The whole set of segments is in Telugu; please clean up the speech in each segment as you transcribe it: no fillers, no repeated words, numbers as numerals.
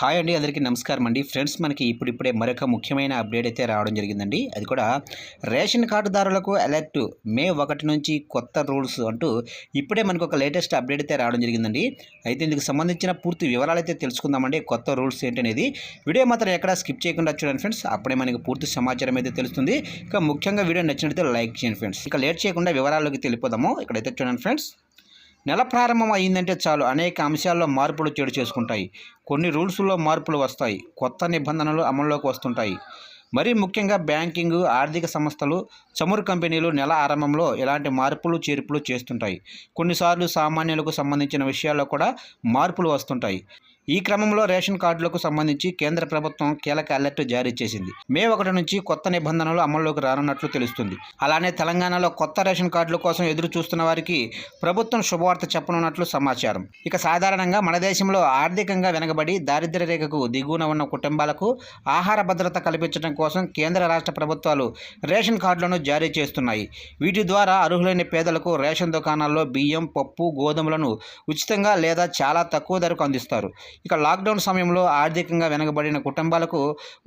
హాయ్ అండి, అందరికీ నమస్కారం అండి. ఫ్రెండ్స్, మనకి ఇప్పుడిప్పుడే మరొక ముఖ్యమైన అప్డేట్ అయితే రావడం జరిగిందండి. అది కూడా రేషన్ కార్డుదారులకు అలర్ట్, మే 1 నుంచి కొత్త రూల్స్ అంటూ ఇప్పుడే మనకు ఒక లేటెస్ట్ అప్డేట్ అయితే రావడం జరిగిందండి. అయితే ఇందుకు సంబంధించిన పూర్తి వివరాలు అయితే తెలుసుకుందామండి. కొత్త రూల్స్ ఏంటనేది వీడియో మాత్రం ఎక్కడా స్కిప్ చేయకుండా చూడండి ఫ్రెండ్స్. అప్పుడే మనకి పూర్తి సమాచారం అయితే తెలుస్తుంది. ఇక ముఖ్యంగా వీడియో నచ్చినట్లయితే లైక్ చేయండి ఫ్రెండ్స్. ఇక లేట్ చేయకుండా వివరాల్లోకి తెలిపోదాము. ఇక్కడైతే చూడండి ఫ్రెండ్స్. నెల ప్రారంభం అయిందంటే చాలు అనేక అంశాల్లో మార్పులు చోటు చేసుకుంటాయి. కొన్ని రూల్స్లో మార్పులు వస్తాయి, కొత్త నిబంధనలు అమల్లోకి వస్తుంటాయి. మరీ ముఖ్యంగా బ్యాంకింగ్, ఆర్థిక సంస్థలు, చమురు కంపెనీలు నెల ఆరంభంలో ఇలాంటి మార్పులు చేర్పులు చేస్తుంటాయి. కొన్నిసార్లు సామాన్యులకు సంబంధించిన విషయాల్లో కూడా మార్పులు వస్తుంటాయి. ఈ క్రమంలో రేషన్ కార్డులకు సంబంధించి కేంద్ర ప్రభుత్వం కీలక అలర్ట్ జారీ చేసింది. మే 1 నుంచి కొత్త నిబంధనలు అమల్లోకి రానున్నట్లు తెలుస్తుంది. అలానే తెలంగాణలో కొత్త రేషన్ కార్డుల కోసం ఎదురు చూస్తున్న వారికి ప్రభుత్వం శుభవార్త చెప్పనున్నట్లు సమాచారం. ఇక సాధారణంగా మన దేశంలో ఆర్థికంగా వెనకబడి దారిద్ర్య రేఖకు దిగువన ఉన్న కుటుంబాలకు ఆహార భద్రత కల్పించడం కోసం కేంద్ర రాష్ట్ర ప్రభుత్వాలు రేషన్ కార్డులను జారీ చేస్తున్నాయి. వీటి ద్వారా అర్హులైన పేదలకు రేషన్ దుకాణాల్లో బియ్యం, పప్పు, గోధుమలను ఉచితంగా లేదా చాలా తక్కువ ధరకు అందిస్తారు. ఇక లాక్డౌన్ సమయంలో ఆర్థికంగా వెనకబడిన కుటుంబాలకు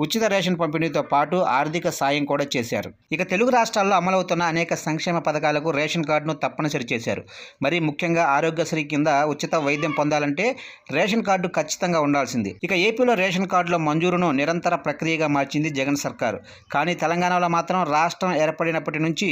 ఉచిత రేషన్ పంపిణీతో పాటు ఆర్థిక సాయం కూడా చేశారు. ఇక తెలుగు రాష్ట్రాల్లో అమలవుతున్న అనేక సంక్షేమ పథకాలకు రేషన్ కార్డును తప్పనిసరి చేశారు. మరి ముఖ్యంగా ఆరోగ్యశ్రీ కింద ఉచిత వైద్యం పొందాలంటే రేషన్ కార్డు ఖచ్చితంగా ఉండాల్సింది. ఇక ఏపీలో రేషన్ కార్డుల మంజూరును నిరంతర ప్రక్రియగా మార్చింది జగన్ సర్కారు. కానీ తెలంగాణలో మాత్రం రాష్ట్రం ఏర్పడినప్పటి నుంచి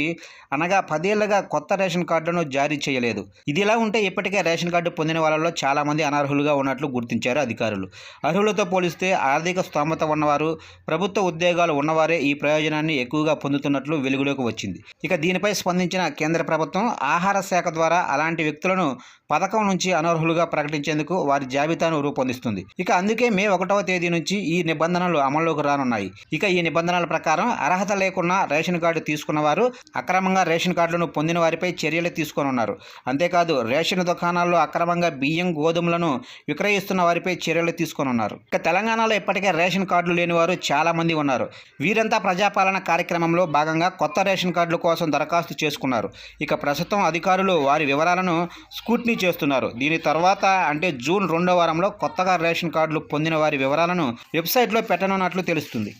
అనగా 10 ఏళ్లుగా కొత్త రేషన్ కార్డులను జారీ చేయలేదు. ఇదిలా ఉంటే ఇప్పటికే రేషన్ కార్డు పొందిన వాళ్ళలో చాలామంది అనర్హులుగా ఉన్నట్లు గుర్తించారు అధికారులు. అర్హులతో పోలిస్తే ఆర్థిక స్తోమత ఉన్నవారు, ప్రభుత్వ ఉద్యోగాలు ఉన్నవారే ఈ ప్రయోజనాన్ని ఎక్కువగా పొందుతున్నట్లు వెలుగులోకి వచ్చింది. ఇక దీనిపై స్పందించిన కేంద్ర ప్రభుత్వం ఆహార శాఖ ద్వారా అలాంటి వ్యక్తులను పథకం నుంచి అనర్హులుగా ప్రకటించేందుకు వారి జాబితాను రూపొందిస్తుంది. ఇక అందుకే మే 1వ తేదీ నుంచి ఈ నిబంధనలు అమల్లోకి రానున్నాయి. ఇక ఈ నిబంధనల ప్రకారం అర్హత లేకున్నా రేషన్ కార్డు తీసుకున్న వారు, అక్రమంగా రేషన్ కార్డులను పొందిన వారిపై చర్యలు తీసుకోనున్నారు. అంతేకాదు రేషన్ దుకాణాల్లో అక్రమంగా బియ్యం, గోధుమలను విక్రయిస్తున్న వారిపై చర్యలు తీసుకోనున్నారు. ఇక తెలంగాణలో ఇప్పటికే రేషన్ కార్డులు లేని వారు చాలా మంది ఉన్నారు. వీరంతా ప్రజాపాలన కార్యక్రమంలో భాగంగా కొత్త రేషన్ కార్డుల కోసం దరఖాస్తు చేసుకున్నారు. ఇక ప్రస్తుతం అధికారులు వారి వివరాలను స్క్రూటినీ చేస్తున్నారు. దీని తర్వాత అంటే జూన్ 2వ వారంలో కొత్తగా రేషన్ కార్డులు పొందిన వారి వివరాలను వెబ్సైట్లో పెట్టనున్నట్లు తెలుస్తుంది.